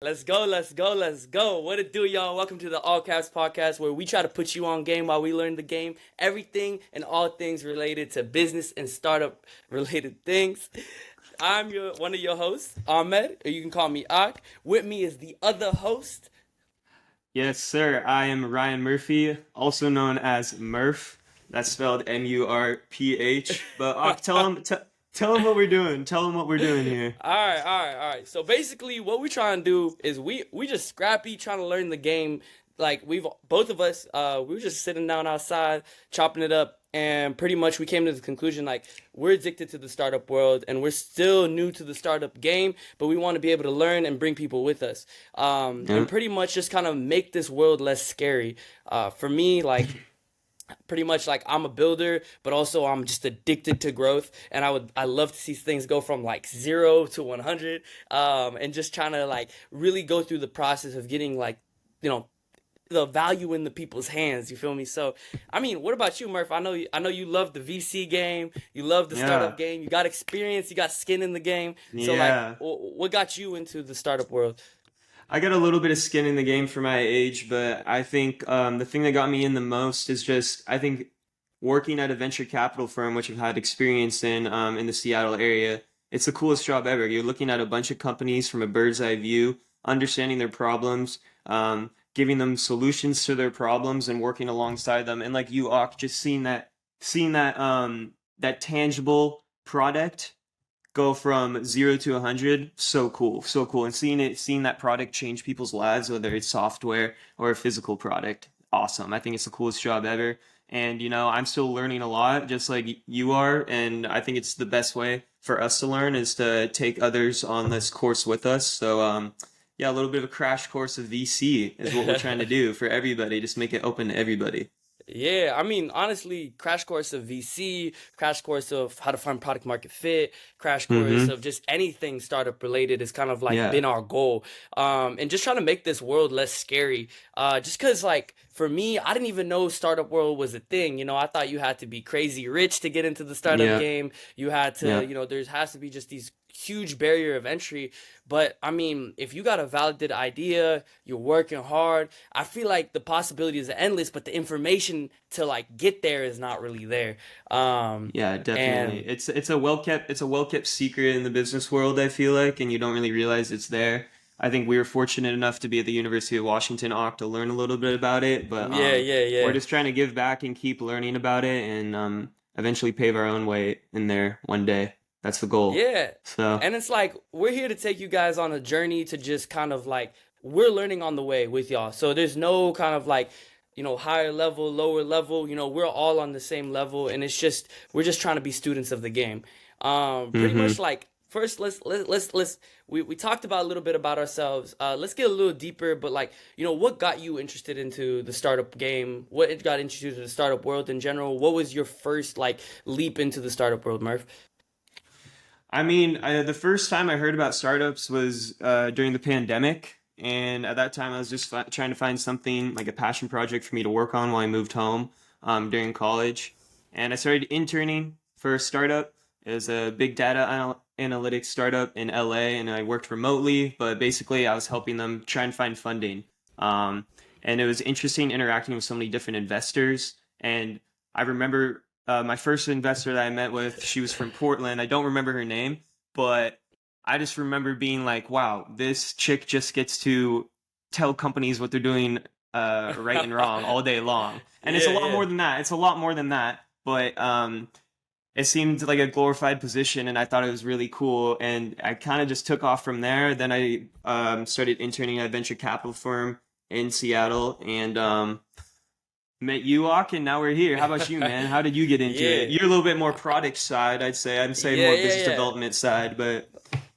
Let's go, let's go, let's go. What it do, y'all? Welcome to the All Caps podcast where we try to put you on game while we learn the game. Everything and all things related to business and startup related things. I'm one of your hosts, Ahmed, or you can call me Ak. With me is the other host. Yes, sir. I am Ryan Murphy, also known as Murph. That's spelled Murph. But tell him what we're doing. Tell him what we're doing here. All right. So basically, what we trying to do is we just scrappy trying to learn the game. Like we've both of us, we were just sitting down outside chopping it up, and pretty much we came to the conclusion like we're addicted to the startup world, and we're still new to the startup game, but we want to be able to learn and bring people with us, Yeah. and pretty much just kind of make this world less scary. For me, like pretty much like I'm a builder, but also I'm just addicted to growth, and I love to see things go from like 0 to 100, and just trying to like really go through the process of getting like you know the value in the people's hands. You feel me? So I mean, what about you, Murph? I know you love the VC game, you love the Yeah. startup game, you got experience, you got skin in the game. So like, Yeah. what got you into the startup world? I got a little bit of skin in the game for my age, but I think the thing that got me in the most is just I think working at a venture capital firm, which I've had experience in the Seattle area. It's the coolest job ever. You're looking at a bunch of companies from a bird's eye view, understanding their problems, giving them solutions to their problems, and working alongside them. And like you, Ak, just seeing that tangible product go from 0 to 100, so cool, so cool. And seeing that product change people's lives, whether it's software or a physical product, awesome. I think it's the coolest job ever. And I'm still learning a lot, just like you are. And I think it's the best way for us to learn is to take others on this course with us. So yeah, a little bit of a crash course of VC is what we're trying to do for everybody. Just make it open to everybody. Yeah, I mean, honestly, crash course of VC, crash course of how to find product market fit, crash course Mm-hmm. of just anything startup related has kind of like Yeah. been our goal. And just trying to make this world less scary. Just cause like for me, I didn't even know startup world was a thing. I thought you had to be crazy rich to get into the startup Yeah. game. You had to, Yeah. there has to be just these huge barrier of entry. But I mean, if you got a validated idea, you're working hard, I feel like the possibilities are endless, but the information to like get there is not really there. Yeah, definitely. And It's a well kept secret in the business world, I feel like, and you don't really realize it's there. I think we were fortunate enough to be at the University of Washington Ock to learn a little bit about it, but yeah, yeah, we're yeah. just trying to give back and keep learning about it and eventually pave our own way in there one day. That's the goal. Yeah. So, And it's like we're here to take you guys on a journey to just kind of like we're learning on the way with y'all. So there's no kind of like, higher level, lower level, we're all on the same level, and it's just we're just trying to be students of the game. Pretty hmm much like first let's we talked about a little bit about ourselves. Let's get a little deeper, but like, what got you interested into the startup game? What it got introduced to the startup world in general? What was your first like leap into the startup world, Murph? I mean, the first time I heard about startups was during the pandemic. And at that time, I was just trying to find something like a passion project for me to work on while I moved home during college. And I started interning for a startup. It was a big data analytics startup in LA, and I worked remotely, but basically, I was helping them try and find funding. Um, and it was interesting interacting with so many different investors. And I remember my first investor that I met with, she was from Portland. I don't remember her name, but I just remember being like, wow, this chick just gets to tell companies what they're doing right and wrong all day long. And it's a Yeah, lot yeah. more than that. It's a lot more than that. But it seemed like a glorified position, and I thought it was really cool. And I kind of just took off from there. Then I started interning at a venture capital firm in Seattle, and met you, Ak, and now we're here. How about you, man? How did you get into it? Yeah. You're a little bit more product side, I'd say. I'd say Yeah, more yeah, business yeah. development side, but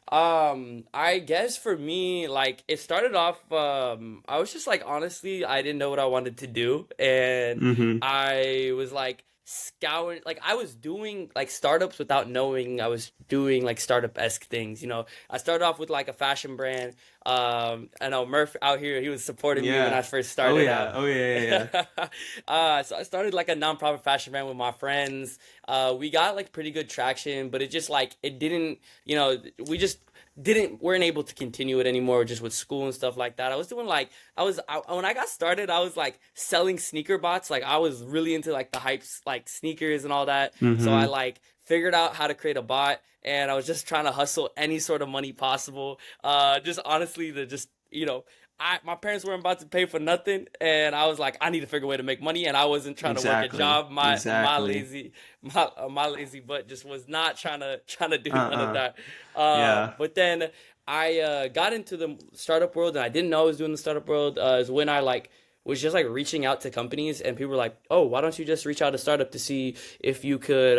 I guess for me, like it started off, I was just like honestly, I didn't know what I wanted to do, and hmm I was like scouring, like I was doing like startups without knowing I was doing like startup-esque things. I started off with like a fashion brand, I know Murph out here, he was supporting me when I Yeah. first Oh started yeah. out. Oh yeah. Yeah. Yeah. So I started like a nonprofit fashion brand with my friends. We got like pretty good traction, but it just like it didn't, we just didn't weren't able to continue it anymore just with school and stuff like that. I was doing like when I got started, I was like selling sneaker bots. Like I was really into like the hypes like sneakers and all that. So I Mm-hmm. like figured out how to create a bot and I was just trying to hustle any sort of money possible. Just honestly to just, my parents weren't about to pay for nothing, and I was like, I need to figure a way to make money, and I wasn't trying to work a Exactly. job. My Exactly. lazy my lazy butt just was not trying to do none of Uh-uh. that. Yeah. But then I got into the startup world, and I didn't know I was doing the startup world. Is when I like was just like reaching out to companies, and people were like, "Oh, why don't you just reach out to startup to see if you could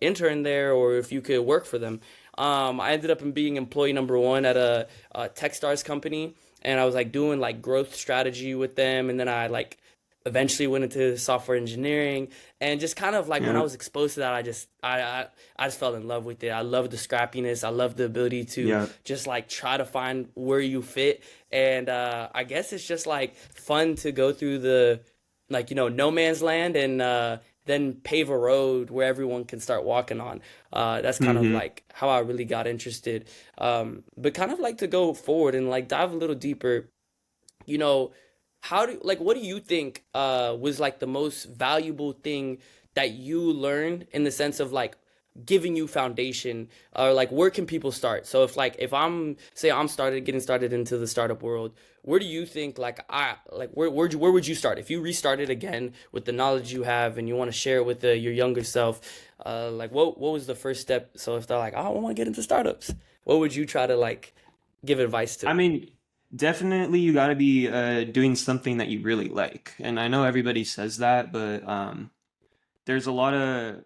intern there or if you could work for them?" I ended up being employee number one at a TechStars company, and I was like doing like growth strategy with them, and then I like eventually went into software engineering, and just kind of like when I Yeah. was exposed to that, I just fell in love with it. I love the scrappiness. I love the ability to Yeah. just like try to find where you fit, and I guess it's just like fun to go through the like no man's land and then pave a road where everyone can start walking on. That's kind of Mm-hmm. like how I really got interested. But kind of like to go forward and like dive a little deeper, you know, what do you think was like the most valuable thing that you learned in the sense of like giving you foundation, or like where can people start? So if I'm say I'm started getting started into the startup world, where do you think like I like where would you start if you restarted again with the knowledge you have and you want to share it with your younger self? Like what was the first step? So if they're like, oh, I want to get into startups, what would you try to like give advice I to? mean, definitely you got to be doing something that you really like. And I know everybody says that, but there's a lot of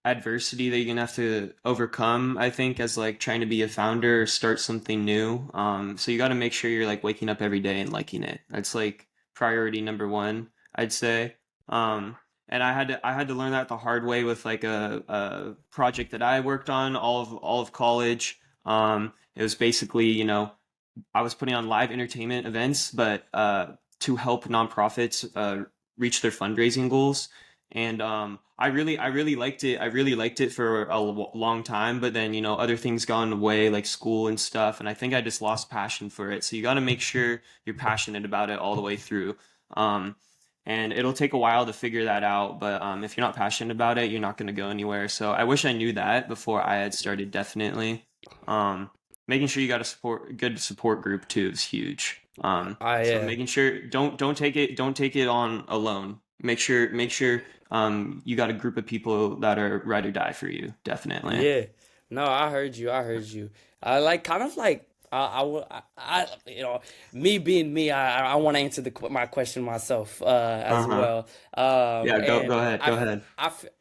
adversity that you're gonna have to overcome, I think, as like trying to be a founder or start something new. So you got to make sure you're like waking up every day and liking it. That's like priority number one, I'd say. Um, and I had to learn that the hard way with like a project that I worked on all of college. It was basically, I was putting on live entertainment events, but to help nonprofits reach their fundraising goals. And I really liked it. I really liked it for a long time, but then other things got in the way, like school and stuff, and I think I just lost passion for it. So you got to make sure you're passionate about it all the way through. Um, and it'll take a while to figure that out, but if you're not passionate about it, you're not going to go anywhere. So I wish I knew that before I had started, definitely. Um, Making sure you got a good support group too is huge. So I making sure don't take it on alone. Make sure you got a group of people that are ride or die for you, definitely. Yeah. No, I heard you. I heard you. I like kind of like me being me, I want to answer my question myself as Uh-huh. well. Yeah, go And ahead. Go ahead.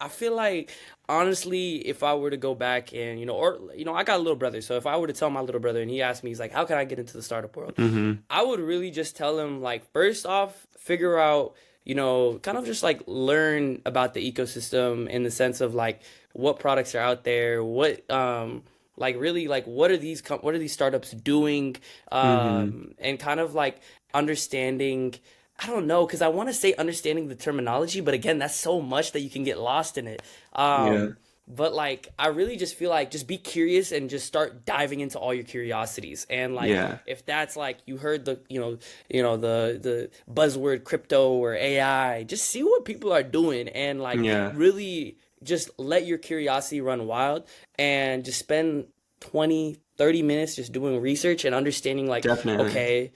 I feel like honestly, if I were to go back and or I got a little brother, so if I were to tell my little brother and he asked me, he's like, how can I get into the startup world? Mm-hmm. I would really just tell him like first off, figure out, kind of just like learn about the ecosystem in the sense of like what products are out there, what like really like what are these startups doing, Mm-hmm. and kind of like understanding. I don't know because I want to say understanding the terminology, but again, that's so much that you can get lost in it. Yeah. But like I really just feel like just be curious and just start diving into all your curiosities. And like Yeah. if that's like you heard the the buzzword crypto or AI, just see what people are doing and like Yeah. really just let your curiosity run wild and just spend 20-30 minutes just doing research and understanding like Definitely. okay,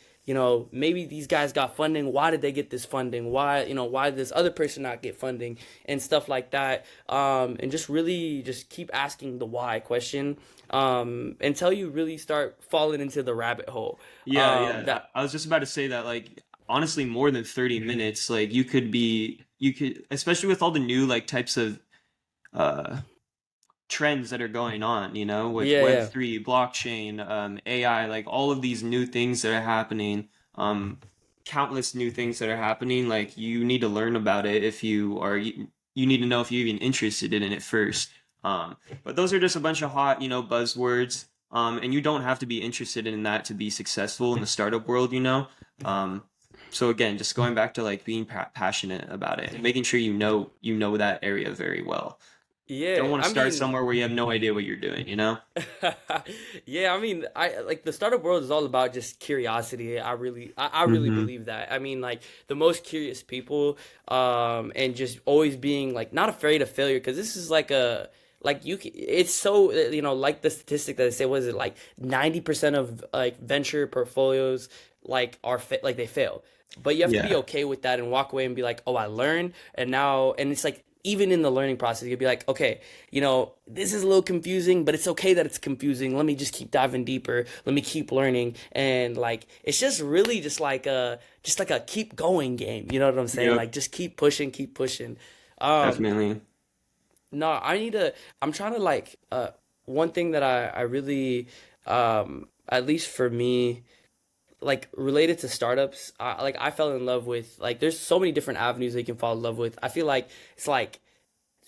maybe these guys got funding. Why did they get this funding? Why did this other person not get funding and stuff like that? And just really just keep asking the why question until you really start falling into the rabbit hole. Yeah, yeah. That I was just about to say that, like, honestly, more than 30 minutes, like, you could, especially with all the new, like, types of uh, trends that are going on, with yeah, yeah. Web3, blockchain, AI, like, all of these new things that are happening, countless new things that are happening, like, you need to learn about it if you need to know if you're even interested in it first. But those are just a bunch of hot, buzzwords. And you don't have to be interested in that to be successful in the startup world, you know. Um, so again, just going back to like being passionate about it and making sure you know that area very well. Don't Yeah, want to I start mean, somewhere where you have no idea what you're doing, you know? yeah, I mean, I like the startup world is all about just curiosity. I really Mm-hmm. believe that. I mean, like the most curious people, and just always being like not afraid of failure, because this is like a like it's so like the statistic that they say, was it like 90% of like venture portfolios like like they fail. But you have to be Yeah. okay with that and walk away and be like, oh, I learned, and now, and it's like even in the learning process, you'll be like, okay, this is a little confusing, but it's okay that it's confusing. Let me just keep diving deeper. Let me keep learning. And like, it's just really just like a keep going game. You know what I'm saying? Yep. Like, just keep pushing, keep pushing. Um, Definitely. no, I'm trying to like, one thing that I really, at least for me, like related to startups, I fell in love with, like, there's so many different avenues that you can fall in love with. I feel like it's like,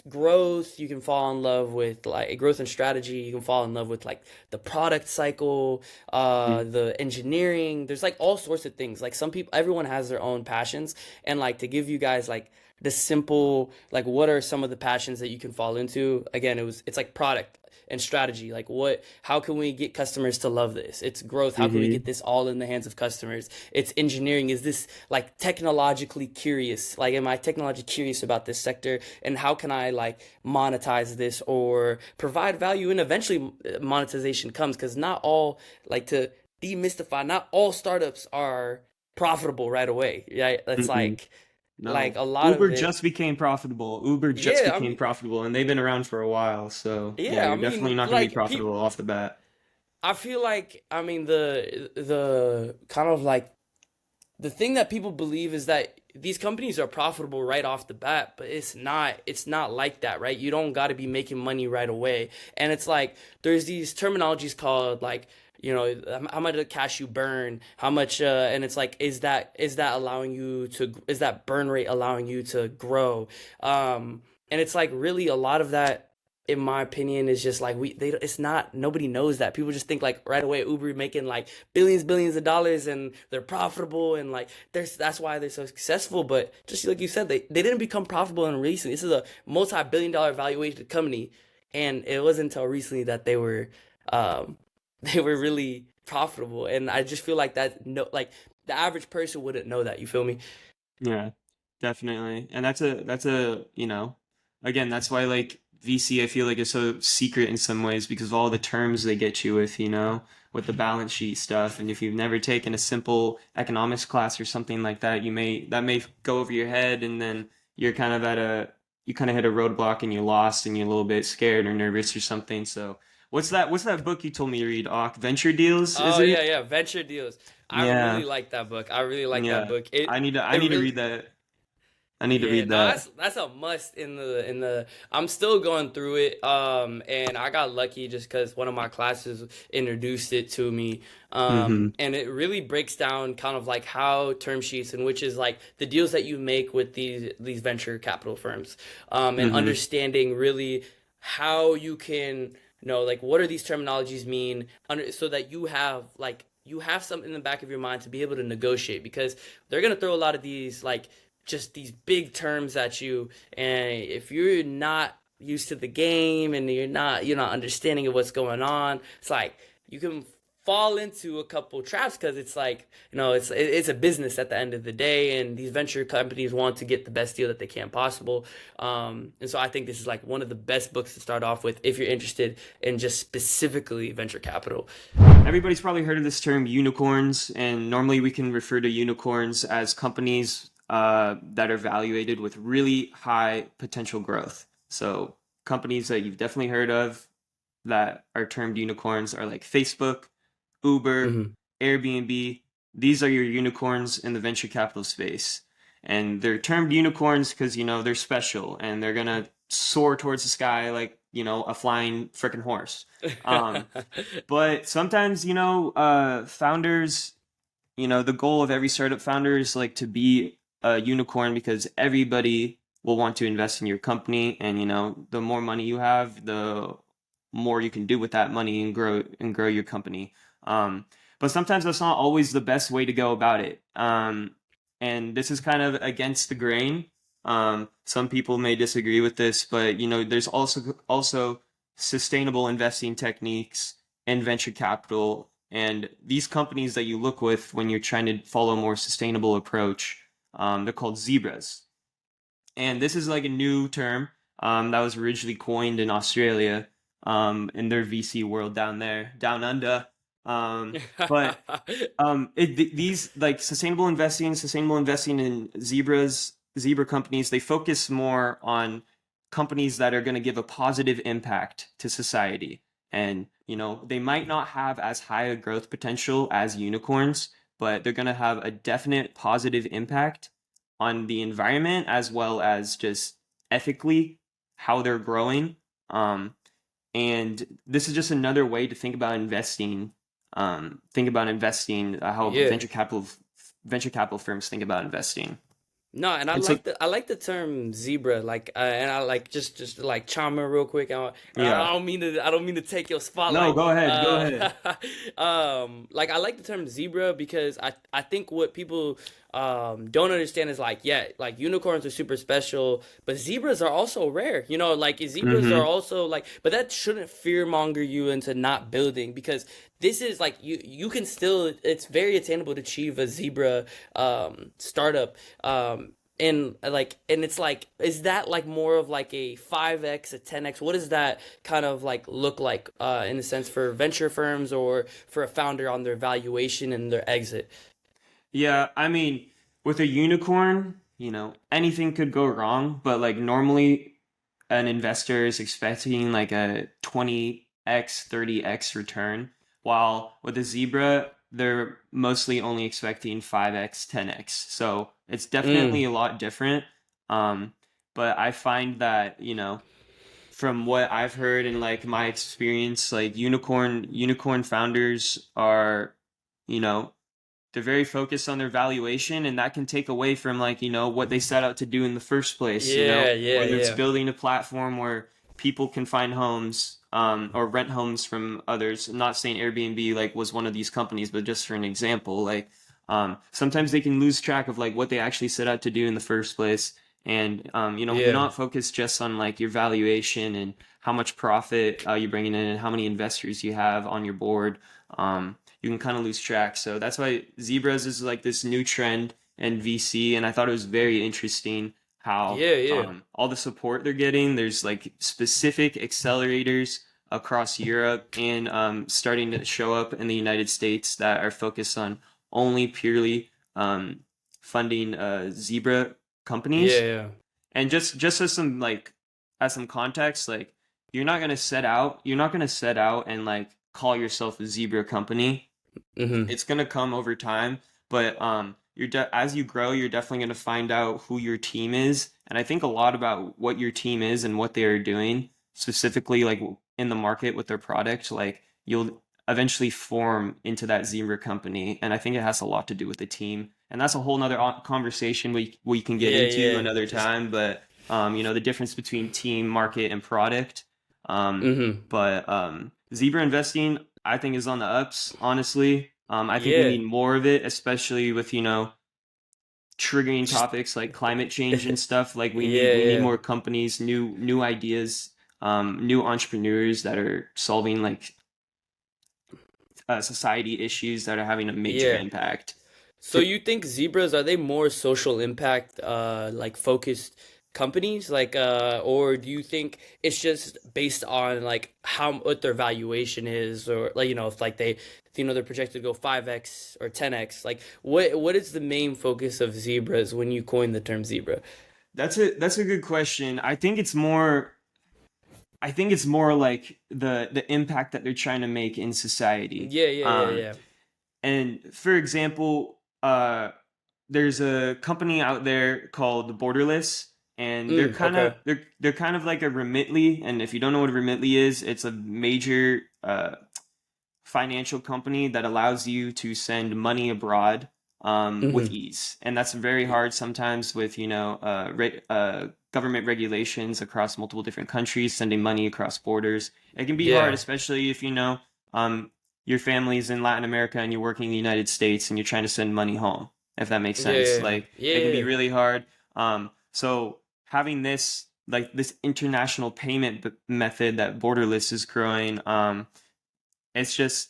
growth, you can fall in love with like growth and strategy, you can fall in love with like the product cycle, the engineering. There's like all sorts of things. Like some people, everyone has their own passions, and like to give you guys like the simple, like what are some of the passions that you can fall into. Again, it's like product and strategy. Like how can we get customers to love this? It's growth, how can we Mm-hmm. get this all in the hands of customers? It's engineering, is this like technologically curious? Like, am I technologically curious about this sector, and how can I like monetize this or provide value? And eventually monetization comes, because not all, like, to demystify, not all startups are profitable right away, right? It's Mm-mm. like No. a lot Uber of it. just became profitable. Uber just Yeah, I became mean, profitable, and they've been around for a while. So yeah, yeah, I you're definitely mean, not going to be like profitable off the bat. I feel like, I mean, the kind of like the thing that people believe is that these companies are profitable right off the bat, but it's not like that, right? You don't got to be making money right away. And it's like there's these terminologies called like, how much cash you burn, how much, and it's like, is that allowing you to, is that burn rate allowing you to grow? And it's like really a lot of that, in my opinion, is just like it's not, nobody knows that. People just think like right away Uber making like billions of dollars, and they're profitable, and like that's why they're so successful. But just like you said, they didn't become profitable in recently. This is a multi-billion-dollar valuation company, and it wasn't until recently that um they were really profitable. And I just feel like that, no, like the average person wouldn't know that. You feel me? Yeah, definitely. And that's a, again, that's why like VC I feel like is so secret in some ways because of all the terms they get you with, with the balance sheet stuff. And if you've never taken a simple economics class or something like that, that may go over your head and then you're kind of you kind of hit a roadblock and you're lost and you're a little bit scared or nervous or something. So what's that book you told me to read? Venture Deals, is Oh yeah, it? yeah, Venture Deals. I Yeah. really like that book. I really like that Yeah. book. I It need to really read that. I need to Yeah, read no, that. that's a must in the. I'm still going through it, and I got lucky just because one of my classes introduced it to me, Hmm. and it really breaks down kind of like how term sheets, and which is like the deals that you make with these venture capital firms, and Hmm. understanding really how you can know, like, what are these terminologies mean, so that you have something in the back of your mind to be able to negotiate, because they're gonna throw a lot of these like just these big terms at you, and if you're not used to the game and you're not understanding of what's going on, it's like you can fall into a couple traps, because it's like, it's a business at the end of the day, and these venture companies want to get the best deal that they can possible. And so I think this is like one of the best books to start off with if you're interested in just specifically venture capital. Everybody's probably heard of this term unicorns, and normally we can refer to unicorns as companies that are valuated with really high potential growth. So companies that you've definitely heard of that are termed unicorns are like Facebook, Uber, Hmm. Airbnb. These are your unicorns in the venture capital space. And they're termed unicorns because, they're special and they're going to soar towards the sky like, a flying freaking horse. Um, but sometimes, founders, the goal of every startup founder is like to be a unicorn because everybody will want to invest in your company. And, the more money you have, more you can do with that money and grow your company. But sometimes that's not always the best way to go about it. And this is kind of against the grain. Some people may disagree with this, but there's also sustainable investing techniques and venture capital, and these companies that you look with when you're trying to follow a more sustainable approach, they're called zebras. And this is like a new term that was originally coined in Australia, in their VC world down there, down under. But these like sustainable investing in zebra companies, they focus more on companies that are going to give a positive impact to society. And, they might not have as high a growth potential as unicorns, but they're going to have a definite positive impact on the environment as well as just ethically how they're growing. And this is just another way to think about investing. How Yeah. venture capital firms think about investing. No, and And so, I like the term zebra, like, and I like just to, like, chime in real quick. yeah. I don't mean to take your No, spotlight. go ahead. Go ahead. Like, I like the term zebra because I think what people don't understand is, like, yeah, like unicorns are super special, but zebras are also rare. Like zebras are Mm-hmm. also like, but that shouldn't fear monger you into not building, because this is like, you can still, it's very attainable to achieve a zebra startup. And it's like, is that like more of like a 5x, a 10x? What does that kind of like look like in a sense for venture firms or for a founder on their valuation and their exit? Yeah, I mean, with a unicorn, anything could go wrong, but like normally an investor is expecting like a 20x, 30x return, while with a zebra, they're mostly only expecting 5x, 10x. So it's definitely Mm, a lot different. Um, but I find that, from what I've heard and like my experience, like unicorn founders are, you know, they're very focused on their valuation, and that can take away from like what they set out to do in the first place, yeah, yeah, whether it's yeah. building a platform where people can find homes, or rent homes from others. I'm not saying Airbnb like was one of these companies, but just for an example, like sometimes they can lose track of like what they actually set out to do in the first place. And when you're Yeah. not focused just on like your valuation and how much profit you're bringing in and how many investors you have on your board, you can kind of lose track. So that's why zebras is like this new trend in VC, and I thought it was very interesting how Yeah, yeah. all the support they're getting. There's like specific accelerators across Europe and starting to show up in the United States that are focused on only purely funding zebra Yeah, companies. yeah. And just as some context, like you're not gonna set out and like call yourself a zebra company. Mm-hmm. It's gonna come over time, but as you grow, you're definitely gonna find out who your team is, and I think a lot about what your team is and what they are doing specifically, like in the market with their product. Like you'll eventually form into that zebra company, and I think it has a lot to do with the team, and that's a whole nother conversation we can get Yeah, into yeah. another Just time. But the difference between team, market, and product. mm-hmm. But zebra investing, I think, is on the ups, honestly. I think we Yeah. need more of it, especially with, triggering Just topics like climate change and stuff. Like yeah, we need yeah. more companies, new ideas, new entrepreneurs that are solving like society issues that are having a major Yeah. impact. So To you think zebras, are they more social impact like focused companies, like or do you think it's just based on like how what their valuation is, or like, if like they, they're projected to go 5x or 10x, like what is the main focus of zebras when you coin the term zebra? that's a good question. I think it's more like the impact that they're trying to make in society. Yeah, yeah, yeah, Um, yeah. And for example, there's a company out there called Borderless, and Okay. they're kind of like a Remitly. And if you don't know what a Remitly is, it's a major financial company that allows you to send money abroad with Hmm. ease. And that's very hard sometimes with, government regulations across multiple different countries, sending money across borders. It can be hard, Yeah. especially if, um, your family's in Latin America and you're working in the United States and you're trying to send money home, if that makes sense. Yeah. Like, it can be Yeah. really hard. So having this international payment method that borderless is growing, it's just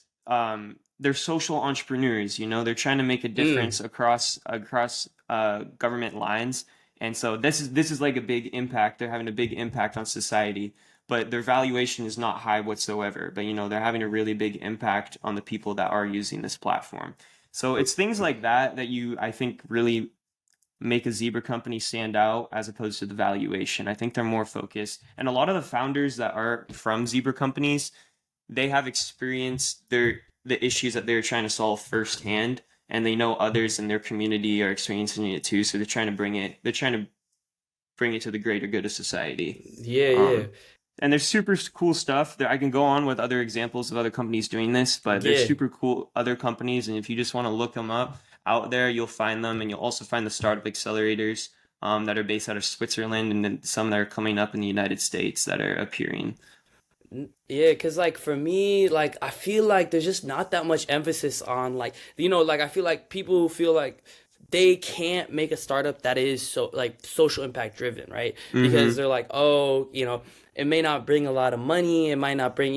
they're social entrepreneurs, they're trying to make a Mm. difference across government lines. And so this is like a big impact. They're having a big impact on society, but their valuation is not high whatsoever. But they're having a really big impact on the people that are using this platform. So it's things like that I think really make a zebra company stand out as opposed to the valuation. I think they're more focused. And a lot of the founders that are from zebra companies, they have experienced the issues that they're trying to solve firsthand, and they know others in their community are experiencing it too, so they're trying to bring it to the greater good of society. Yeah. Yeah. um and there's super cool stuff there. I can go on with other examples of other companies doing this, but there's Yeah. super cool other companies, and if you just want to look them up out there, you'll find them. And you'll also find the startup accelerators that are based out of Switzerland, and then some that are coming up in the United States that are appearing. Yeah, cause like for me, like I feel like there's just not that much emphasis on like like I feel like people feel like they can't make a startup that is so like social impact driven, right? Because Mm-hmm. they're like, oh, it may not bring a lot of money, it might not bring,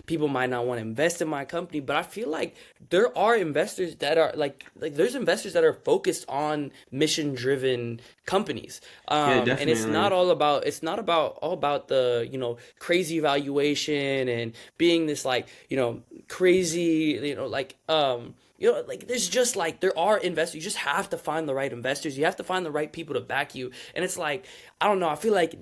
people might not want to invest in my company, but I feel like there are investors that are like there's investors that are focused on mission driven companies. Yeah, And it's not definitely. all about all about the crazy valuation and being this like crazy like there's just like there are investors. You just have to find the right investors. You have to find the right people to back you. And it's like I don't know. I feel like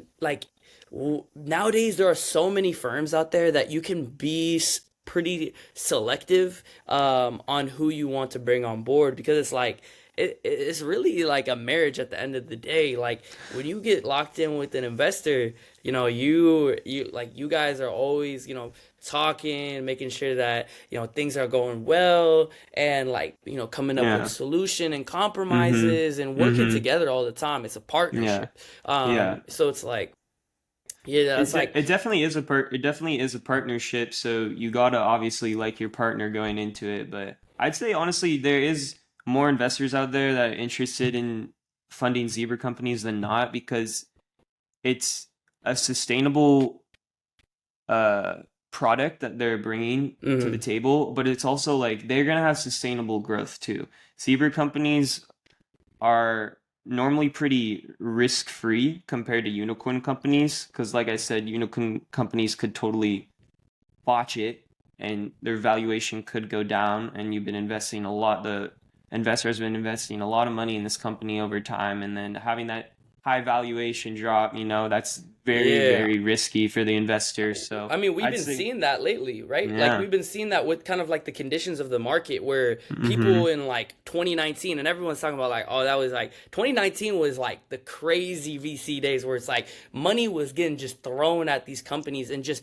nowadays there are so many firms out there that you can be pretty selective on who you want to bring on board because it's like it's really like a marriage at the end of the day. Like when you get locked in with an investor, you like you guys are always talking, making sure that things are going well, and like coming up with Yeah. solution and Mm-hmm. compromises and working Mm-hmm. together all the time. It's a Yeah. partnership. Yeah. So it's like yeah, that's like It definitely is it definitely is a partnership, so you gotta obviously like your partner going into it. But I'd say honestly, there is more investors out there that are interested in funding zebra companies than not, because it's a sustainable uh product that they're bringing to the mhm. table, but it's also like they're gonna have sustainable growth too. Zebra companies are normally pretty risk free compared to unicorn companies, because like I said, unicorn companies could totally botch it and their valuation could go down, and the investor has been investing a lot of money in this company over time, and then having that high valuation drop, that's very, Yeah. very risky for the investor. So I mean, we've I'd been say, seeing that lately, right? Like yeah. we've been seeing that with kind of like the conditions of the market where Mm-hmm. people in like 2019 and everyone's talking about like, oh, that was like 2019 was like the crazy VC days where it's like money was getting just thrown at these companies and just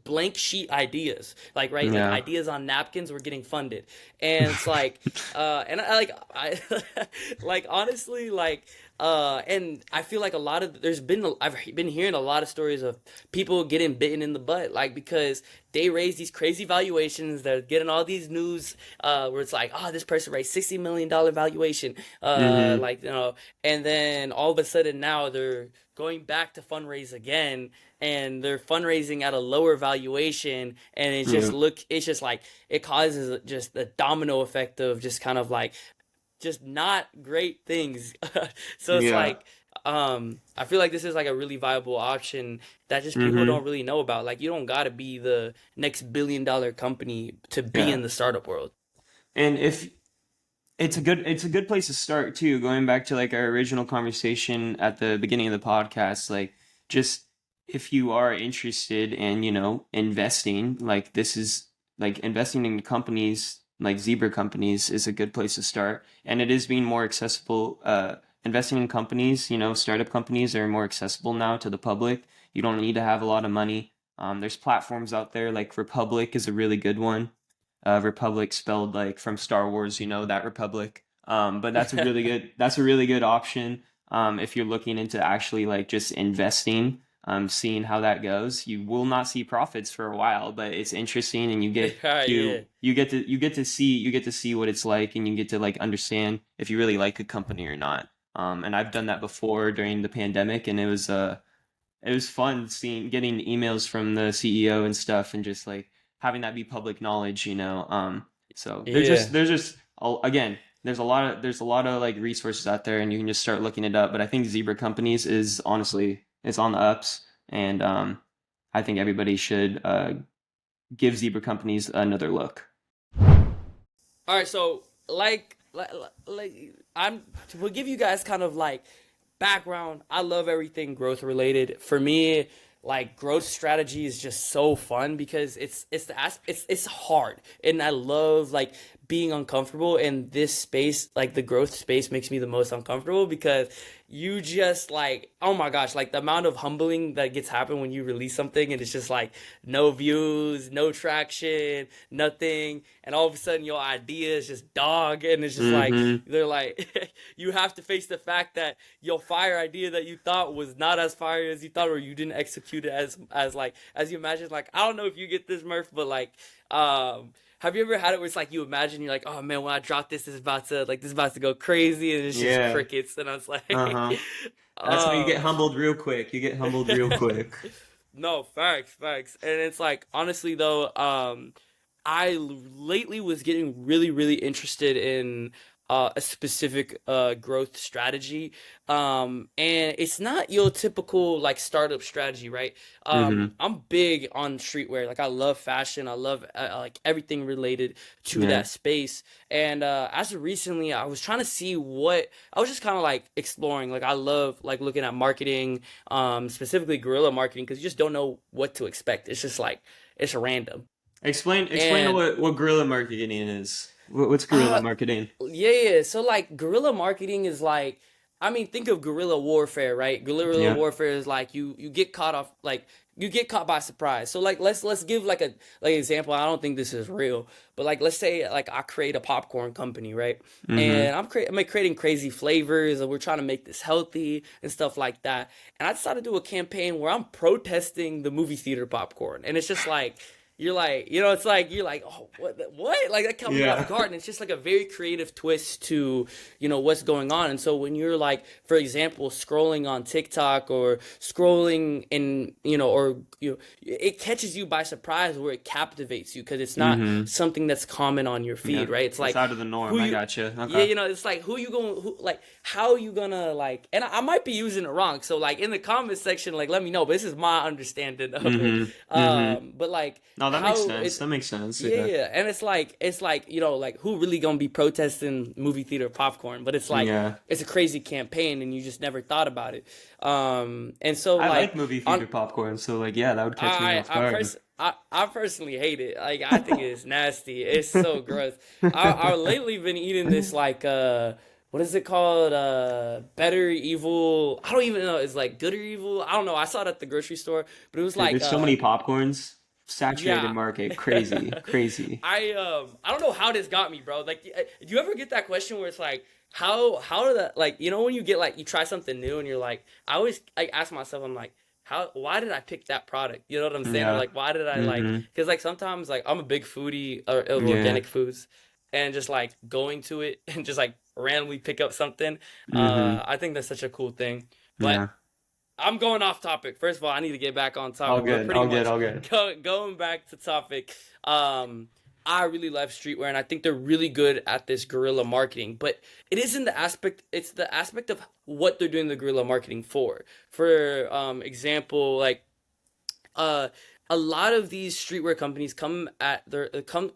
blank sheet ideas. Like right? Like Yeah. ideas on napkins were getting funded. And it's like and I like honestly and I feel like a lot of I've been hearing a lot of stories of people getting bitten in the butt, like because they raise these crazy valuations. They're getting all these news where it's like, oh, this person raised $60 million valuation, Mm-hmm. like and then all of a sudden now they're going back to fundraise again, and they're fundraising at a lower valuation, and Yeah. it's just like it causes just a domino effect of just kind of like just not great things. So it's Yeah. like I feel like this is like a really viable option that just people don't Mm-hmm. really know about. Like you don't got to be the next $1 billion company to be Yeah. in the startup world. And if it's a good place to start too, going back to like our original conversation at the beginning of the podcast, like just if you are interested in, investing, like this is like investing in companies like zebra companies is a good place to start. And it is being more accessible. Investing in companies, startup companies are more accessible now to the public. You don't need to have a lot of money. There's platforms out there like Republic is a really good one. Republic spelled like from Star Wars, that Republic. But that's a really good option. If you're looking into actually like just investing, seeing how that goes. You will not see profits for a while, but it's interesting, and Yeah. you get to see what it's like, and you get to like understand if you really like a company or not. And I've done that before during the pandemic, and it was fun seeing getting emails from the CEO and stuff, and just like having that be public knowledge, you know. So Yeah. there's just again, there's a lot of like resources out there, and you can just start looking it up. But I think Zebra Companies is honestly it's on the ups, and I think everybody should give Zebra Companies another look. All right, so like I'm we'll give you guys kind of like background. I love everything growth related. For me, like growth strategy is just so fun because it's hard, and I love like being uncomfortable in this space. Like the growth space makes me the most uncomfortable because you just like, oh my gosh, like the amount of humbling that gets happen when you release something and it's just like no views, no traction, nothing, and all of a sudden your idea is just dog, and it's just like Mm-hmm. they're like you have to face the fact that your fire idea that you thought was not as fire as you thought, or you didn't execute it as like as you imagined. Like I don't know if you get this, Murph, but like have you ever had it where it's like you imagine you're like, oh man, when I drop this, this is about to go crazy, and it's just Yeah. crickets, and I was Uh-huh. like, That's how you get um, humbled real quick. You get humbled real quick. no, facts, and it's like honestly though, lately was getting really interested in a specific growth strategy, and it's not your typical like startup strategy, right? Mm-hmm. I'm big on streetwear. Like I love fashion. I love like everything related to Yeah. that space. And as of recently, I was trying to see what I was just kind of like exploring. Like I love like looking at marketing, specifically guerrilla marketing, because you just don't know what to expect. It's just like it's random. Explain And what guerrilla marketing is. What's guerrilla uh marketing? yeah. So like guerrilla marketing is like, I mean, think of guerrilla warfare, right? Guerrilla Yeah. warfare is like you get caught off, like you get caught by surprise. So like let's give like a like example. I don't think this is real, but like let's say like I create a popcorn company, right? Mm-hmm. And I'm creating crazy flavors, and we're trying to make this healthy and stuff like that. And I decided to do a campaign where I'm protesting the movie theater popcorn, and it's just like you're like, it's like you're like, oh, what? Like that caught me off Yeah. guard, and it's just like a very creative twist to what's going on. And so when you're like, for example, scrolling on TikTok or scrolling in, or it catches you by surprise, where it captivates you because it's not Mm-hmm. something that's common on your Yeah. feed, right? It's It's like out of the norm. who I you gotcha. yeah, Okay. it's like who you going who like how you gonna like, and I might be using it wrong. So like in the comment section, like let me know. But this is my understanding of it. Mm-hmm. Mm-hmm. But like No, that makes how sense. it's That makes sense. yeah, Yeah. yeah, and it's like like who really gonna be protesting movie theater popcorn? But it's like Yeah. it's a crazy campaign, and you just never thought about it. And so I like like movie on theater popcorn, so like yeah, that would catch me off guard. I personally hate it. Like I think it's nasty. It's so gross. I lately been eating this like what is it called? Better evil. I don't even know. It's like good or evil. I don't know. I saw it at the grocery store, but it was Dude, like there's so many popcorns. Saturated yeah. market. Crazy. Crazy. I don't know how this got me, bro. Like, do you ever get that question where it's like, how did that, like, when you get like you try something new and you're like, I always like ask myself, I'm like, why did I pick that product? You know what I'm saying? Or Yeah. like, why did I like? Mm-hmm. Because like sometimes like I'm a big foodie of Yeah. organic foods, and just like going to it and just like randomly pick up something. Mm-hmm. I think that's such a cool thing, but. Yeah. I'm going off topic. First of all, I need to get back on All topic, but good. pretty All good. much All good. going back to topic. I really love streetwear, and I think they're really good at this guerrilla marketing. But it isn't the aspect; it's the aspect of what they're doing the guerrilla marketing for. For example, like uh a lot of these streetwear companies come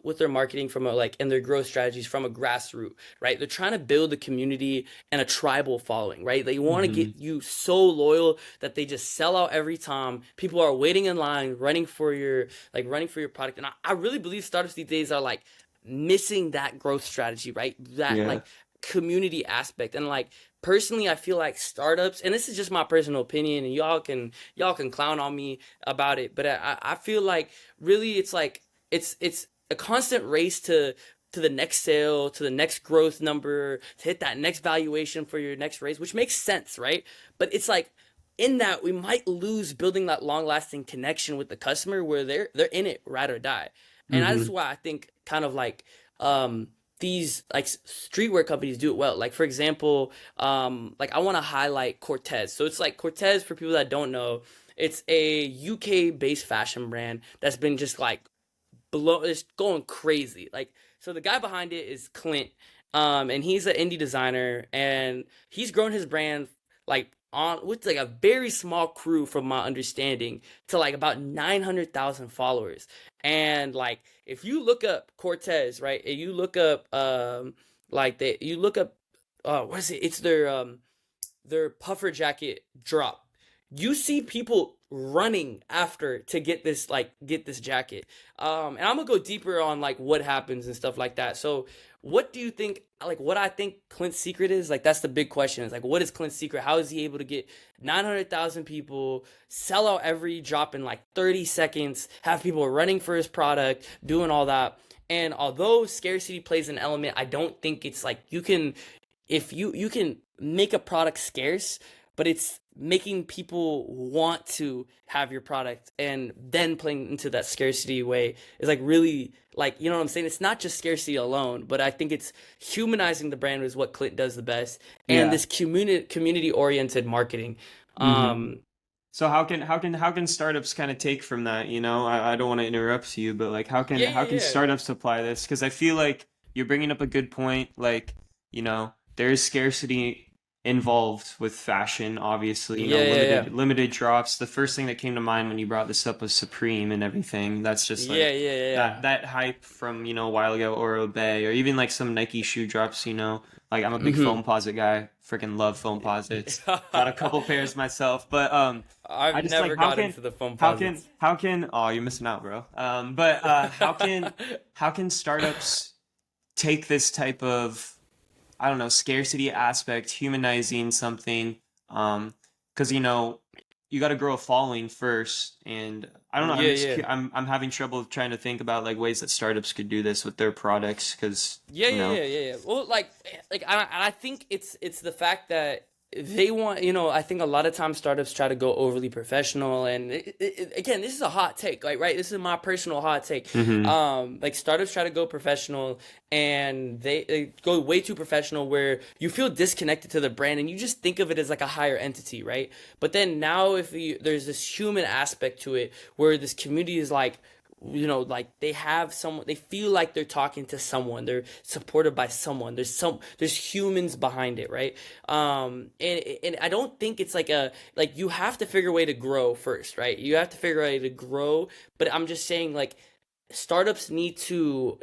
with their marketing from a like and their growth strategies from a grassroots, right? They're trying to build a community and a tribal following, right? They want to Mm-hmm. get you so loyal that they just sell out every time. People are waiting in line, running for your product. And I really believe startups these days are like missing that growth strategy, right? That Yeah. like community aspect. And like personally, I feel like startups, and this is just my personal opinion, and y'all can clown on me about it, but I feel like really it's like it's a constant race to to the next sale, to the next growth number, to hit that next valuation for your next raise, which makes sense, right? But it's like in that we might lose building that long lasting connection with the customer where they're in it ride or die. And that's Mm-hmm. why I think kind of like these like streetwear companies do it well. Like for example, like I want to highlight Cortez. So it's like Cortez, for people that don't know, it's a UK based fashion brand that's been just like below, it's going crazy. Like, so the guy behind it is Clint, and he's an indie designer, and he's grown his brand like on with like a very small crew, from my understanding, to like about 900,000 followers. And like, if you look up Cortez, right, and you look up like they you look up what is it? It's their puffer jacket drop. You see people running after to get this jacket. And I'm gonna go deeper on like what happens and stuff like that. So what do you think, like what I think Clint's secret is? Like that's the big question. Is like, what is Clint's secret? How is he able to get 900,000 people, sell out every drop in like 30 seconds, have people running for his product, doing all that? And although scarcity plays an element, I don't think it's like you can, if you can make a product scarce, but it's making people want to have your product, and then playing into that scarcity way is like really, like, you know what I'm saying? It's not just scarcity alone, but I think it's humanizing the brand is what Clint does the best, and Yeah. this community oriented marketing. Mm-hmm. um So how can startups kind of take from that? I don't want to interrupt you, but like yeah, how can yeah, startups apply this? Because I feel like you're bringing up a good point. Like, there is scarcity involved with fashion, obviously. yeah, yeah, yeah, Limited drops. The first thing that came to mind when you brought this up was Supreme and everything. That's just yeah, like yeah, yeah, that hype from, a while ago, or Obey, or even like some Nike shoe drops. Like, I'm a big yeah. foam posit guy. Freaking love foam posits. Got a couple pairs myself, but I I've just like never got into the foam posits. how can oh, you're missing out, bro. But how can startups take this type of, I don't know, scarcity aspect, humanizing something, because you got to grow a following first, and I don't know. Yeah, yeah. I'm having trouble trying to think about like ways that startups could do this with their products, because Yeah, you yeah, know. yeah, yeah, yeah. Well, like I think it's the fact that they want, you know, I think a lot of times startups try to go overly professional, and again, this is a hot take, like, right? This is my personal hot take. Hmm. Like startups try to go professional, and they go way too professional, where you feel disconnected to the brand, and you just think of it as like a higher entity, right? But then now, if there's this human aspect to it, where this community is like, you know, like they have someone, they feel like they're talking to someone, they're supported by someone, there's humans behind it, right? And I don't think it's like a, like you have to figure a way to grow first, right? You have to figure a way to grow. But I'm just saying, like, startups need to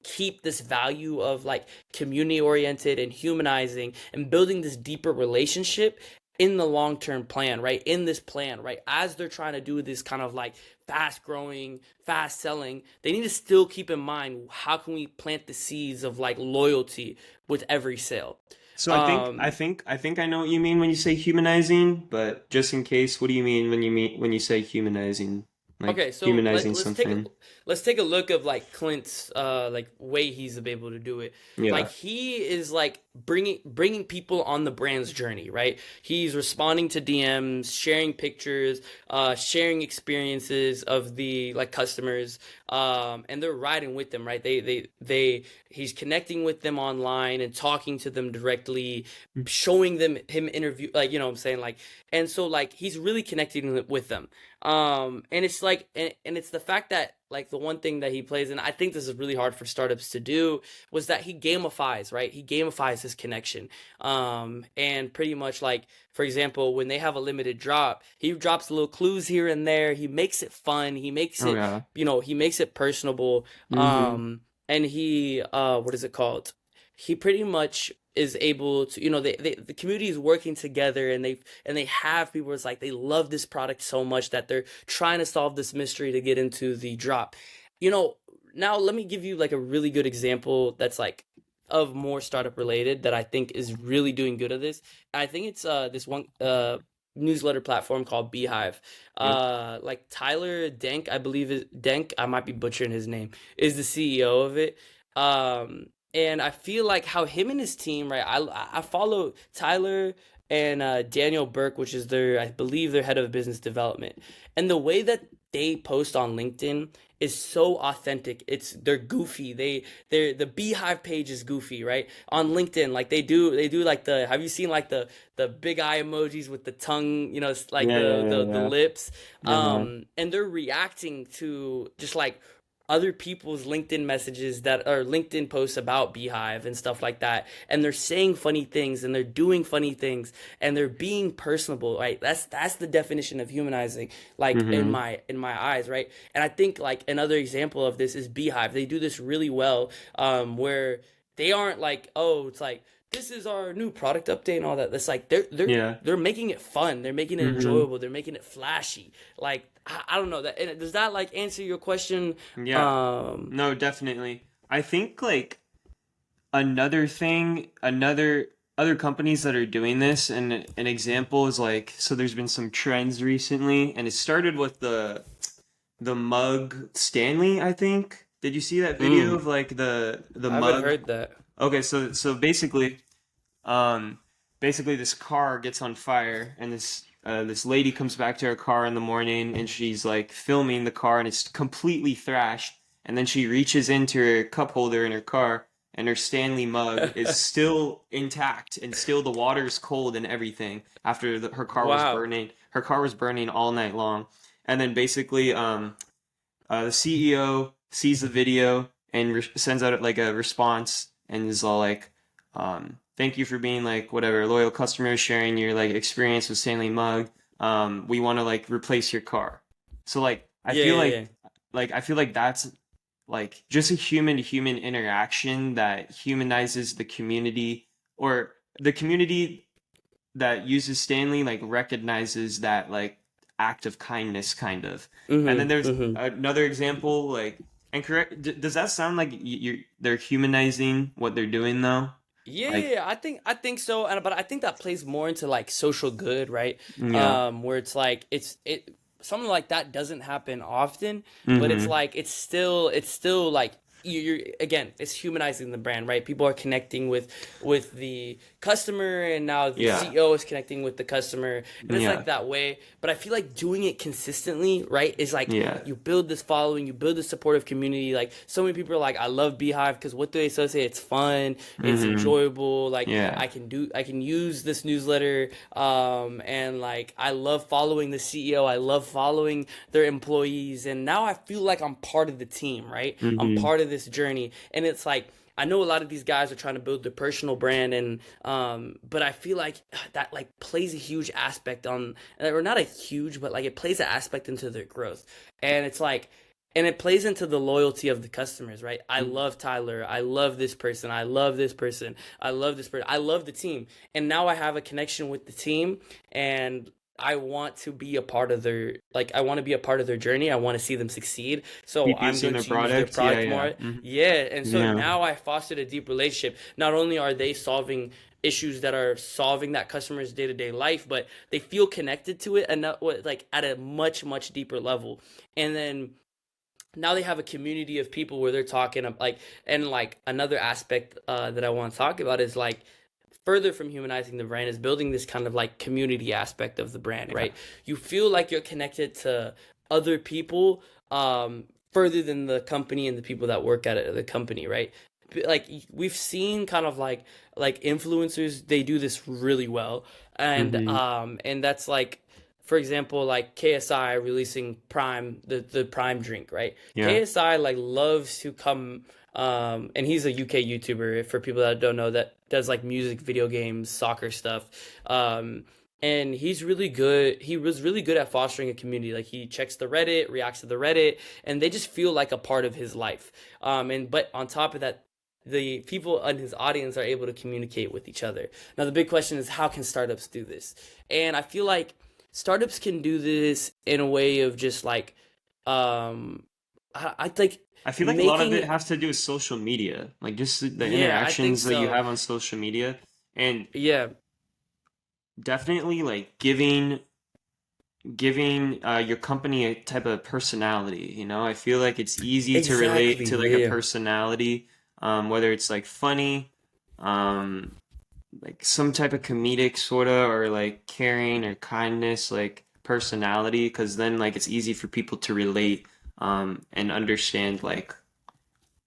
keep this value of like community oriented and humanizing and building this deeper relationship in the long term plan, right? In this plan, right? As they're trying to do this kind of like fast growing, fast selling, they need to still keep in mind, how can we plant the seeds of like loyalty with every sale? So Um, I think I know what you mean when you say humanizing, but just in case, what do you mean when you say humanizing? Like Okay, so humanizing something. let's take a look of like Clint's like way he's able to do it. Like Yeah. he is like bringing people on the brand's journey, right? He's responding to DMs, sharing pictures, sharing experiences of the like customers, and they're riding with them, right? They he's connecting with them online and talking to them directly, showing them him interview, like, you know what I'm saying, like, and so like he's really connecting with them. And it's like, and it's the fact that like the one thing that he plays, and I think this is really hard for startups to do, was that he gamifies, right? He gamifies his connection. And pretty much like, for example, when they have a limited drop, he drops little clues here and there. He makes it fun. He makes Oh it, yeah. you know, he makes it personable. Mm-hmm. And he, what is it called? He pretty much is able to, you know, the community is working together, and they have people, it's like they love this product so much that they're trying to solve this mystery to get into the drop. You know, now let me give you like a really good example that's like of more startup related that I think is really doing good at this. I think it's this one newsletter platform called Beehive. Yep. Like Tyler Denk, I believe is Denk, I might be butchering his name, is the CEO of it. And I feel like how him and his team, right? I follow Tyler and Daniel Burke, which is their, I believe, their head of business development, and the way that they post on LinkedIn is so authentic. They're goofy. The Beehive page is goofy, right? On LinkedIn, like they do like the, have you seen like the big eye emojis with the tongue, it's like Yeah, yeah, the yeah, lips, yeah. Uh-huh. and they're reacting to just like other people's LinkedIn messages that are LinkedIn posts about Beehive and stuff like that. And they're saying funny things and they're doing funny things and they're being personable, right? That's the definition of humanizing, like Mm-hmm. in my eyes, right? And I think like another example of this is Beehive. They do this really well, where they aren't like, oh, it's like this is our new product update and all that. It's like Yeah. they're making it fun. They're making it Mm-hmm. enjoyable. They're making it flashy. Like I don't know that. And does that like answer your question? Yeah. Um, No, definitely. I think like another thing, another other companies that are doing this, and an example is like, so there's been some trends recently, and it started with the mug Stanley, I think. Did you see that video mm, of like the I haven't mug? heard that. Okay, so um basically this car gets on fire, and this lady comes back to her car in the morning, and she's like filming the car, and it's completely thrashed, and then she reaches into her cup holder in her car, and her Stanley mug is still intact, and still the water's cold and everything after her car was Wow. burning. Her car was burning all night long. And then basically the CEO sees the video and sends out like a response, and is all like, "Thank you for being like whatever loyal customer, sharing your like experience with Stanley Mug. We want to like replace your car." So like Yeah, yeah, yeah. I feel like that's like just a human to human interaction that humanizes the community, or the community that uses Stanley like recognizes that like act of kindness kind of. And then Mm-hmm. there's Mm-hmm. another example like, and correct, does that sound like they're humanizing what they're doing though? Like, Yeah, I think so, and but I think that plays more into like social good, right? yeah. Where it's like something like that doesn't happen often, but it's Mm-hmm. like it's still like you're again, it's humanizing the brand, right? People are connecting with the customer, and now the Yeah. CEO is connecting with the customer, and it's like Yeah. that way. But I feel like doing it consistently, right, is like Yeah. you build this following, you build this supportive community. Like so many people are like, I love Beehive because what do they associate? It's fun, it's Mm-hmm. enjoyable. Like Yeah. I can use this newsletter, and like I love following the CEO. I love following their employees, and now I feel like I'm part of the team, right? I'm Mm-hmm. part of this journey, and it's like I know a lot of these guys are trying to build their personal brand, and but I feel like that like plays a huge aspect on, or not a huge, but like it plays an aspect into their growth, and it's like. And it plays into the loyalty of the customers, right? I love Tyler. I love this person. I love this person. I love this person. I love the team. And now I have a connection with the team, and I want to be a part of their like I want to be a part of their journey. I want to see them succeed. So Keep I'm using going their to use their product. Yeah. product Yeah. more. Mm-hmm. Yeah, and so Yeah. now I fostered a deep relationship. Not only are they solving issues that are solving that customer's day-to-day life, but they feel connected to it and like at a much deeper level. And then now they have a community of people where they're talking like, and like another aspect that I want to talk about is like further from humanizing the brand is building this kind of like community aspect of the brand, Yeah. right? You feel like you're connected to other people, further than the company and the people that work at it, the company, right? Like we've seen kind of like influencers, they do this really well, Mm-hmm. and that's like, for example, like KSI releasing Prime, the Prime drink, right? Yeah. KSI like loves to come, and he's a UK YouTuber for people that don't know, that does like music, video games, soccer stuff. Um, and he's really good. He was really good at fostering a community. Like he checks the Reddit, reacts to the Reddit, and they just feel like a part of his life. And but on top of that, the people in his audience are able to communicate with each other. Now the big question is, how can startups do this? And I feel like startups can do this in a way of just like, I think I feel like a lot of it making, has to do with social media, like just the yeah, I think interactions that you so. have on social media, and Yeah, definitely like giving your company a type of personality. I feel like it's easy to relate exactly. to like a Yeah. personality, whether it's like funny, um, like some type of comedic sorta, or like caring or kindness, like personality, because then like it's easy for people to relate and understand like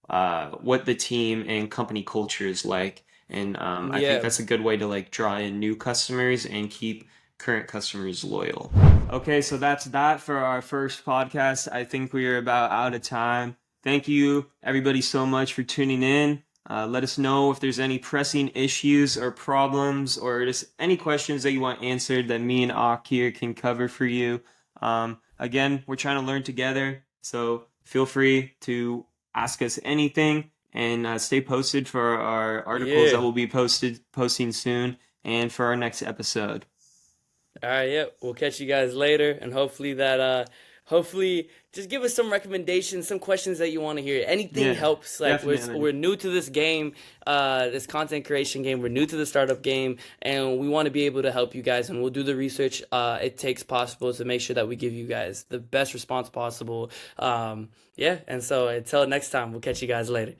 what the team and company culture is like. And I think Yeah. that's a good way to like draw in new customers and keep current customers loyal. Okay, so that's that for our first podcast. I think we are about out of time. Thank you, everybody, so much for tuning in. Let us know if there's any pressing issues or problems or just any questions that you want answered that me and Ak here can cover for you. Again, we're trying to learn together, so feel free to ask us anything and stay posted for our articles that Yeah. will be posting soon and for our next episode. All right, yeah. We'll catch you guys later, and hopefully just give us some recommendations, some questions that you want to hear. Anything Yeah, helps. Like definitely. we're new to this game, this content creation game. We're new to the startup game, and we want to be able to help you guys, and we'll do the research it takes possible to make sure that we give you guys the best response possible. Yeah, and so until next time, we'll catch you guys later.